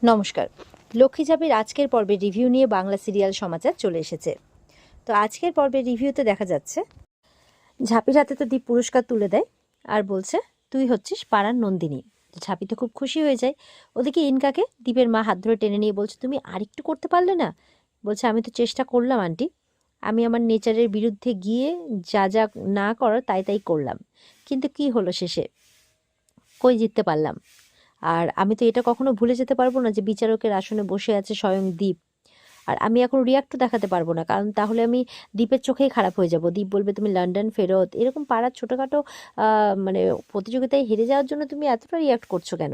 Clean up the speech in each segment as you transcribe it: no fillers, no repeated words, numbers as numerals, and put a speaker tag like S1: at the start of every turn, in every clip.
S1: নমস্কার। লক্ষ্মী ঝাঁপির আজকের পর্বের রিভিউ নিয়ে বাংলা সিরিয়াল সমাচার চলে এসেছে। তো আজকের পর্বের রিভিউতে দেখা যাচ্ছে ঝাঁপির হাতে তো দীপ পুরস্কার তুলে দেয় আর বলছে তুই হচ্ছিস পাড়ার নন্দিনী। ঝাঁপি তো খুব খুশি হয়ে যায়। ওদিকে ইনকাকে দীপের মা হাত ধরে টেনে নিয়ে বলছে তুমি আরেকটু করতে পারলে না? বলছে আমি তো চেষ্টা করলাম আন্টি, আমি আমার নেচারের বিরুদ্ধে গিয়ে যা যা না করার তাই তাই করলাম, কিন্তু কি হলো শেষে? কই জিততে পারলাম? আর আমি তো এটা কখনো ভুলে যেতে পারবো না যে বিচারকের আসনে বসে আছে স্বয়ং দীপ। আর আমি এখন রিয়াক্টও দেখাতে পারবো না, কারণ তাহলে আমি দীপের চোখেই খারাপ হয়ে যাব। দীপ বলবে তুমি লন্ডন ফেরত, এরকম পাড়ার ছোটোখাটো মানে প্রতিযোগিতায় হেরে যাওয়ার জন্য তুমি এতটা রিয়াক্ট করছো কেন?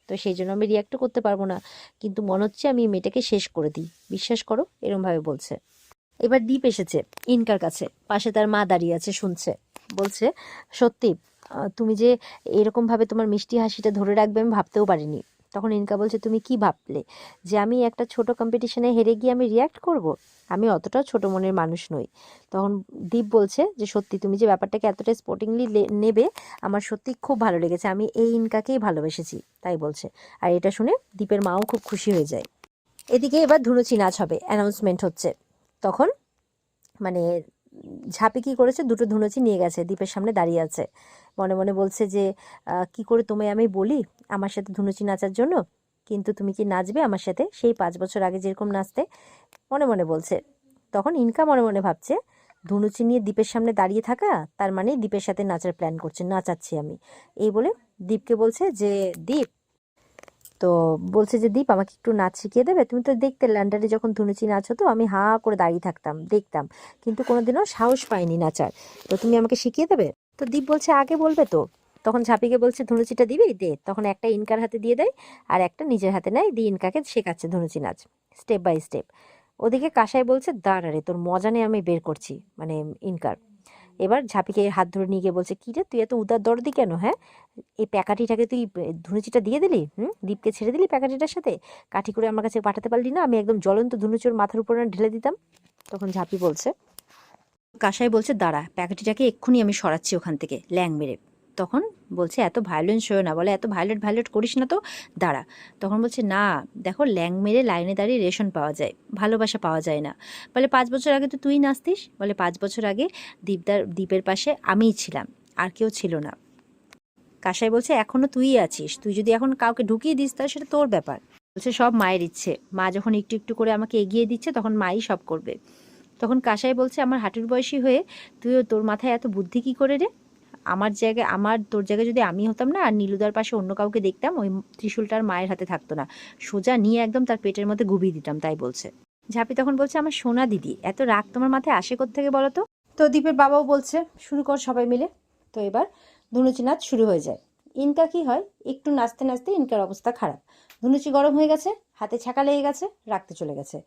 S1: তো সেই জন্য আমি রিয়াক্টও করতে পারবো না, কিন্তু মনে হচ্ছে আমি এই মেয়েটাকে শেষ করে দিই, বিশ্বাস করো, এরমভাবে বলছে। এবার দীপ এসেছে ইনকার কাছে, পাশে তার মা দাঁড়িয়ে আছে, শুনছে। বলছে সত্যি তুমি যে এরকমভাবে তোমার মিষ্টি হাসিটা ধরে রাখবে আমি ভাবতেও পারিনি। তখন ইনকা বলছে তুমি কি ভাবলে যে আমি একটা ছোট কম্পিটিশনে হেরে গিয়ে আমি রিয়্যাক্ট করব? আমি অতটাও ছোট মনের মানুষ নই। তখন দীপ বলছে যে সত্যি তুমি যে ব্যাপারটাকে এতটা স্পোর্টিংলি নেবে আমার সত্যি খুব ভালো লেগেছে, আমি এই ইনকাকেই ভালোবেসেছি, তাই বলছে। আর এটা শুনে দীপের মাও খুব খুশি হয়ে যায়। এদিকে এবার ধুনুচি নাচ হবে, অ্যানাউন্সমেন্ট হচ্ছে। তখন মানে ঝাঁপি কী করেছে, দুটো ধুনুচি নিয়ে গেছে, দীপের সামনে দাঁড়িয়ে আছে। মনে মনে বলছে যে কি করে তোমায় আমি বলি আমার সাথে ধুনুচি নাচার জন্য, কিন্তু তুমি কি নাচবে আমার সাথে সেই 5 বছর আগে যেরকম নাচতে? মনে মনে বলছে। তখন ইনকা মনে মনে ভাবছে ধুনুচি নিয়ে দীপের সামনে দাঁড়িয়ে থাকা তার মানে দীপের সাথে নাচার প্ল্যান করছে, নাচাচ্ছি আমি। এই বলে দীপকে বলছে যে দীপ, তো বলছে যে দীপ আমাকে একটু নাচ শিখিয়ে দেবে? তুমি তো দেখতে লন্ডনে যখন ধুনুচি নাচ হতো আমি হা করে দাঁড়িয়ে থাকতাম দেখতাম, কিন্তু কোনোদিনও সাহস পাইনি নাচার, তো তুমি আমাকে শিখিয়ে দেবে? তো দীপ বলছে আগে বলবে তো। তখন ঝাঁপিকে বলছে ধুনুচিটা দিবি দে, তখন একটা ইনকার হাতে দিয়ে দেয় আর একটা নিজের হাতে নেয়, দিয়ে ইনকাকে শেখাচ্ছে ধুনুচি নাচ স্টেপ বাই স্টেপ। ওদিকে কাসাই বলছে দাঁড়া রে, তোর মজা নিয়ে আমি বের করছি, মানে ইনকার। এবার ঝাঁপিকে হাত ধরে নিয়ে গিয়ে বলছে কি রে তুই এত উদার দরদি কেন, হ্যাঁ? এই প্যাকাঠিটাকে তুই ধুনুচিটা দিয়ে দিলি, দীপকে ছেড়ে দিলি প্যাকাঠিটার সাথে, কাঠি করে আমার কাছে পাঠাতে পারলি না? আমি একদম জ্বলন্ত ধুনুচি ওর মাথার উপর ঢেলে দিতাম। তখন ঝাঁপি বলছে, কাসাই বলছে দাঁড়া, প্যাকেটটাকে এক্ষুনি আমি সরাচ্ছি ওখান থেকে ল্যাং মেরে। তখন বলছে এত ভায়োলেন্স হয়েও না, বলে এত ভায়োলেট ভায়োলেট করিস না তো, দাঁড়া। তখন বলছে না দেখো, ল্যাং মেরে লাইনে দাঁড়িয়ে রেশন পাওয়া যায়, ভালোবাসা পাওয়া যায় না। বলে 5 বছর আগে তো তুই নাচতিস। বলে 5 বছর আগে দীপের পাশে আমিই ছিলাম, আর কেউ ছিল না। কাসাই বলছে এখনো তুই আছিস, তুই যদি এখন কাউকে ঢুকিয়ে দিস তাহলে সেটা তোর ব্যাপার। বলছে সব মায়ের ইচ্ছে, মা যখন একটু একটু করে আমাকে এগিয়ে দিচ্ছে তখন মাই সব করবে। তখন কাসাই বলছে আমার হাঁটুর বয়সী হয়ে তুইও, তোর মাথায় এত বুদ্ধি কি করে রে? তোর জায়গায় যদি আমি হতাম না আর নীলুদার পাশে অন্য কাউকে দেখতাম, ওই ত্রিশূলটার মায়ের হাতে থাকতো না, সোজা নিয়ে একদম তার পেটের মধ্যে গুবিয়ে দিতাম, তাই বলছে। ঝাঁপি তখন বলছে আমার সোনা দিদি, এত রাগ তোমার মাথায় আসে কোত্থেকে বলো তো? তো দীপের বাবাও বলছে শুরু কর সবাই মিলে। তো এবার ধুনুচি নাচ শুরু হয়ে যায়। ইনকা কি হয়, একটু নাচতে নাচতে ইনকার অবস্থা খারাপ, ধুনুচি গরম হয়ে গেছে, হাতে ছাকা লেগে গেছে, রাখতে চলে গেছে।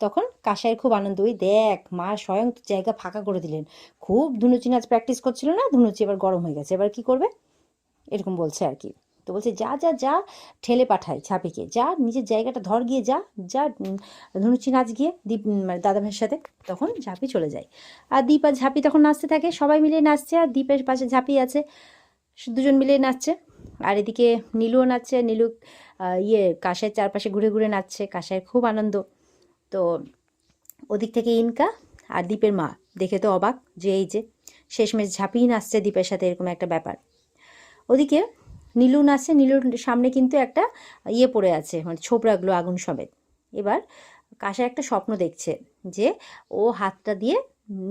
S1: তখন কাসাইয়ের খুব আনন্দ, ওই দেখ মা স্বয়ং জায়গা ফাঁকা করে দিলেন, খুব ধুনুচি নাচ প্র্যাকটিস করছিল না, ধুনুচি এবার গরম হয়ে গেছে, এবার কি করবে, এরকম বলছে আর কি। তো বলছে যা যা যা, ঠেলে পাঠায় ছাপিকে, যা নিজের জায়গাটা ধর গিয়ে, যা যা ধনুচি নাচ গিয়ে দীপ মানে দাদা ভাইয়ের সাথে। তখন ঝাঁপি চলে যায় আর দীপ আর ঝাঁপি তখন নাচতে থাকে, সবাই মিলে নাচছে আর দীপের পাশে ঝাঁপি আছে, দুজন মিলে নাচছে। আর এদিকে নীলুও নাচছে, নীলু কাঁসাইয়ের চারপাশে ঘুরে ঘুরে নাচছে, কাঁসাইয়ের খুব আনন্দ। তো ওদিক থেকে ইনকা আর দীপের মা দেখে তো অবাক, যে এই যে শেষমেশ ঝাঁপিই নাচছে দীপের সাথে, এরকম একটা ব্যাপার। ওদিকে নীলু নাচছে, নীলুর সামনে কিন্তু একটা পড়ে আছে, মানে ছোবড়াগুলো আগুন সমেত। এবার কাশা একটা স্বপ্ন দেখছে যে ও হাতটা দিয়ে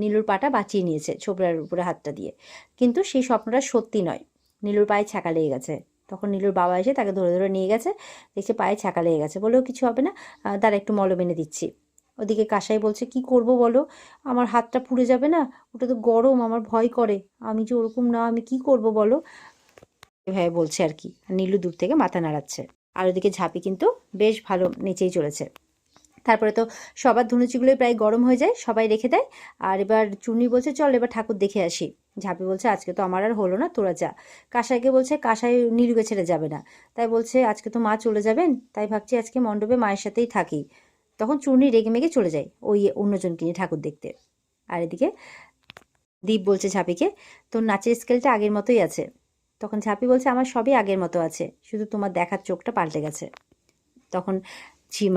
S1: নীলুর পাটা বাঁচিয়ে নিয়েছে ছোবড়ার উপরে হাতটা দিয়ে, কিন্তু সেই স্বপ্নটা সত্যি নয়, নীলুর পায়ে ছ্যাঁকা লেগে গেছে। তখন নীলুর বাবা এসে তাকে ধরে ধরে নিয়ে গেছে, দেখছে পায়ে ছ্যাঁকা লেগে গেছে, বলেও কিছু হবে না, তারা একটু মলম এনে দিচ্ছি। ওদিকে কাসাই বলছে কি করব বলো, আমার হাতটা পুড়ে যাবে না, ওটা তো গরম, আমার ভয় করে, আমি যে ওরকম না, আমি কি করব বলো, এভাবে বলছে আর কি। আর নীলু দূর থেকে মাথা নাড়াচ্ছে। আর ওদিকে ঝাঁপি কিন্তু বেশ ভালো নেচেই চলেছে। তারপরে তো সবার ধুনুচিগুলোই প্রায় গরম হয়ে যায়, সবাই রেখে দেয়। আর এবার চুনি বলছে চল এবার ঠাকুর দেখে আসি। ঝাঁপি বলছে আজকে তো আমার আর হলো না, তোরা যা। কাসাইকে বলছে কাসাই নীলুকে ছেড়ে যাবে না, তাই বলছে আজকে তো মা চলে যাবেন, তাই ভাবছি আজকে মণ্ডপে মায়ের সাথেই থাকি। তখন চূর্ণি রেগে মেগে চলে যায় ওই অন্যজনকে নিয়ে ঠাকুর দেখতে। আর এদিকে দীপ বলছে ঝাঁপিকে তোর নাচের স্কেলটা আগের মতোই আছে। তখন ঝাঁপি বলছে আমার সবই আগের মতো আছে, শুধু তোমার দেখার চোখটা পাল্টে গেছে। তখন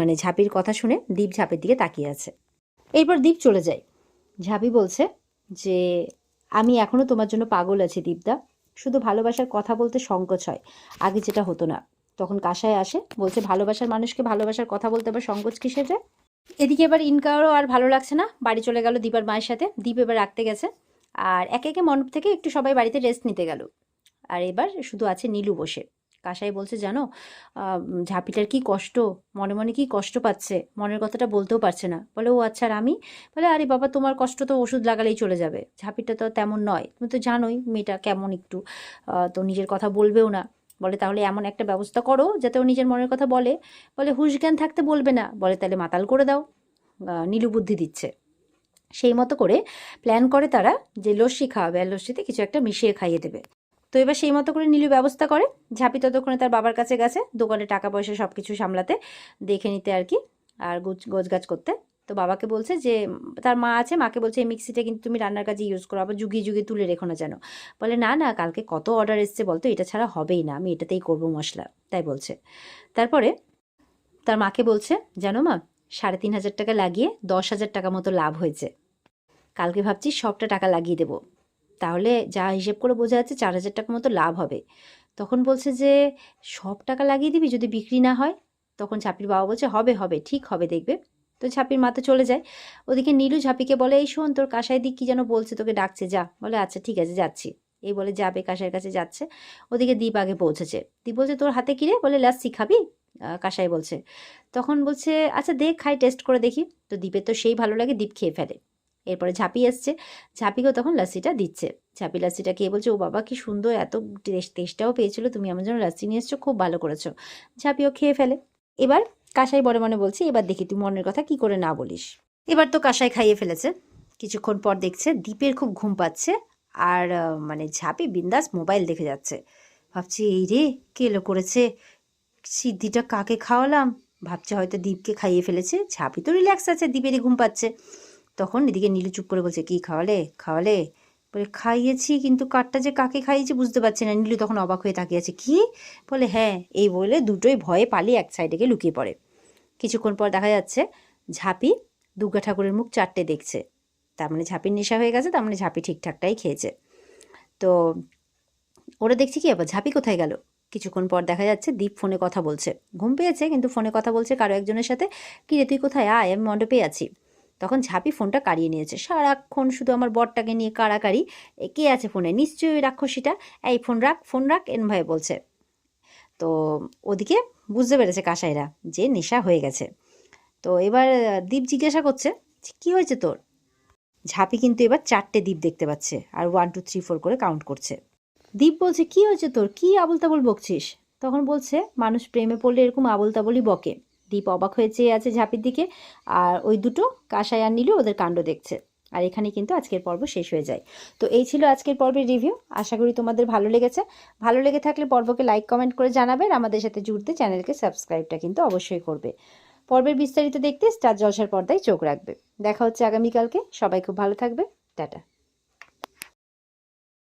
S1: মানে ঝাঁপির কথা শুনে দীপ ঝাঁপির দিকে তাকিয়ে আছে। এরপর দীপ চলে যায়। ঝাঁপি বলছে যে আমি এখনও তোমার জন্য পাগল আছি দীপদা, শুধু ভালোবাসার কথা বলতে সংকোচ হয়, আগে যেটা হতো না। তখন কাসায় আসে, বলছে ভালোবাসার মানুষকে ভালোবাসার কথা বলতে আবার সংকোচ কিসের রে? এদিকে এবার ইনকারও আর ভালো লাগছে না, বাড়ি চলে গেল দীপার মায়ের সাথে। দীপ এবার রাখতে গেছে, আর একে একে মণ্ডপ থেকে একটু সবাই বাড়িতে রেস্ট নিতে গেল। আর এবার শুধু আছে নীলু বসে। কাসাই বলছে জানো ঝাঁপিটার কি কষ্ট, মনে মনে কি কষ্ট পাচ্ছে, মনের কথাটা বলতেও পারছে না। বলে ও আচ্ছা, আর আমি? বলে আরে বাবা, তোমার কষ্ট তো ওষুধ লাগালেই চলে যাবে, ঝাঁপিটা তো তেমন নয়, তুমি তো জানোই মেয়েটা কেমন একটু, তো নিজের কথা বলবেও না। বলে তাহলে এমন একটা ব্যবস্থা করো যাতে ও নিজের মনের কথা বলে। বলে হুঁশ জ্ঞান থাকতে বলবে না। বলে তাহলে মাতাল করে দাও। নীলু বুদ্ধি দিচ্ছে। সেই মতো করে প্ল্যান করে তারা যে লস্যি খাওয়াবে, আর লস্যিতে কিছু একটা মিশিয়ে খাইয়ে দেবে। তো এবার সেই মতো করে নীলু ব্যবস্থা করে। ঝাঁপি ততক্ষণে তার বাবার কাছে গেছে দোকানে টাকা পয়সা সব কিছু সামলাতে, দেখে নিতে আর কি, আর গোছগাছ করতে। তো বাবাকে বলছে যে তার মা আছে, মাকে বলছে এই মিক্সিটা কিন্তু তুমি রান্নার কাজে ইউজ করো, আবার যুগিয়ে যুগিয়ে তুলে রেখো না যেন। বলে না না, কালকে কত অর্ডার এসছে বলতো, এটা ছাড়া হবেই না, আমি এটাতেই করবো মশলা, তাই বলছে। তারপরে তার মাকে বলছে জানো মা, 3,500 টাকা লাগিয়ে 10,000 টাকা মতো লাভ হয়েছে, কালকে ভাবছি সবটা টাকা লাগিয়ে দেবো, তাহলে যা হিসেব করে বোঝা যাচ্ছে 4,000 টাকা মতো লাভ হবে। তখন বলছে যে সব টাকা লাগিয়ে দিবি যদি বিক্রি না হয়? তখন ঝাঁপির বাবা বলছে হবে হবে, ঠিক হবে দেখবে। তো ঝাঁপির মা তো চলে যায়। ওদিকে নীলু ঝাঁপিকে বলে এই শোন, তোর কাসাই দিক কি যেন বলছে, তোকে ডাকছে, যা। বলে আচ্ছা ঠিক আছে যাচ্ছি। এই বলে যাবে, কাসাইয়ের কাছে যাচ্ছে। ওদিকে দীপ আগে পৌঁছেছে। দীপ বলছে তোর হাতে কিরে? বলে লাস্সি খাবি? কাসাই বলছে। তখন বলছে আচ্ছা দেখ, খাই, টেস্ট করে দেখি। তো দীপের তো সেই ভালো লাগে, দীপ খেয়ে ফেলে। এরপরে ঝাঁপি এসছে, ঝাঁপিকেও তখন লাস্সিটা দিচ্ছে। ঝাঁপি লাস্সিটা খেয়ে বলছে ও বাবা কি সুন্দর, এত টেস্টটাও পেয়েছিল, তুমি আমার জন্য লাস্সি নিয়ে এসছো, খুব ভালো করেছো। ঝাঁপিও খেয়ে ফেলে। এবার কাসাই বড় মনে বলছে এবার দেখি তুই মনের কথা কি করে না বলিস। এবার তো কাসাই খাইয়ে ফেলেছে। কিছুক্ষণ পর দেখছে দীপের খুব ঘুম পাচ্ছে, আর মানে ঝাঁপি বিন্দাস মোবাইল দেখে যাচ্ছে। ভাবছি এই রে, কে এলো করেছে, সিদ্ধিটা কাকে খাওয়ালাম। ভাবছে হয়তো দীপকে খাইয়ে ফেলেছে, ঝাঁপি তো রিল্যাক্স আছে, দীপেরই ঘুম পাচ্ছে। তখন এদিকে নীলু চুপ করে বলছে কি খাওয়ালে খাওয়ালে? বলে খাইয়েছি, কিন্তু কারটা যে কাকে খাইয়েছি বুঝতে পারছি না। নীলু তখন অবাক হয়ে তাকিয়ে আছে। কি? বলে হ্যাঁ। এই বলে দুটোই ভয়ে পালিয়ে এক সাইডে গিয়ে লুকিয়ে পড়ে। কিছুক্ষণ পর দেখা যাচ্ছে ঝাঁপি দুর্গা ঠাকুরের মুখ 4টে দেখছে। তার মানে ঝাঁপির নেশা হয়ে গেছে, তার মানে ঝাঁপি ঠিকঠাকটাই খেয়েছে। তো ওরা দেখছে কি আবার ঝাঁপি কোথায় গেল। কিছুক্ষণ পর দেখা যাচ্ছে দীপ ফোনে কথা বলছে, ঘুম পেয়েছে কিন্তু ফোনে কথা বলছে কারো একজনের সাথে। কি রে তুই কোথায়, আয়, আমি মণ্ডপে আছি। তখন ঝাঁপি ফোনটা কাড়িয়ে নিয়েছে, সারাক্ষণ শুধু আমার বরটাকে নিয়ে কাড়াকাড়ি, কে আছে ফোনে, নিশ্চয়ই ওই রাক্ষসীটা, এই ফোন রাখ ফোন রাখ, এন ভাই বলছে। তো ওদিকে বুঝতে পেরেছে কাসাইরা যে নেশা হয়ে গেছে। তো এবার দীপ জিজ্ঞাসা করছে কি হয়েছে তোর। ঝাঁপি কিন্তু এবার 4টে দীপ দেখতে পাচ্ছে, আর 1 2 3 4 করে কাউন্ট করছে। দীপ বলছে কি হয়েছে তোর, কি আবল তাবল বকছিস? তখন বলছে মানুষ প্রেমে পড়লে এরকম আবল তাবলই বকে। দীপ অবাক হয়ে চেয়ে আছে ঝাঁপির দিকে, আর ওই দুটো কাসাই আর নীলু ওদের কাণ্ড দেখছে। আর এখানে কিন্তু আজকের পর্ব শেষ হয়ে যায়। তো এই ছিল আজকের পর্বের রিভিউ। আশা করি তোমাদের ভালো লেগেছে। ভালো লেগে থাকলে পর্বকে লাইক কমেন্ট করে জানাবে, আর আমাদের সাথে জুড়তে চ্যানেলকে সাবস্ক্রাইবটা কিন্তু অবশ্যই করবে। পর্বের বিস্তারিত দেখতে স্টার জলসার পর্দায় চোখ রাখবে। দেখা হচ্ছে আগামীকালকে। সবাই খুব ভালো থাকবে। টাটা।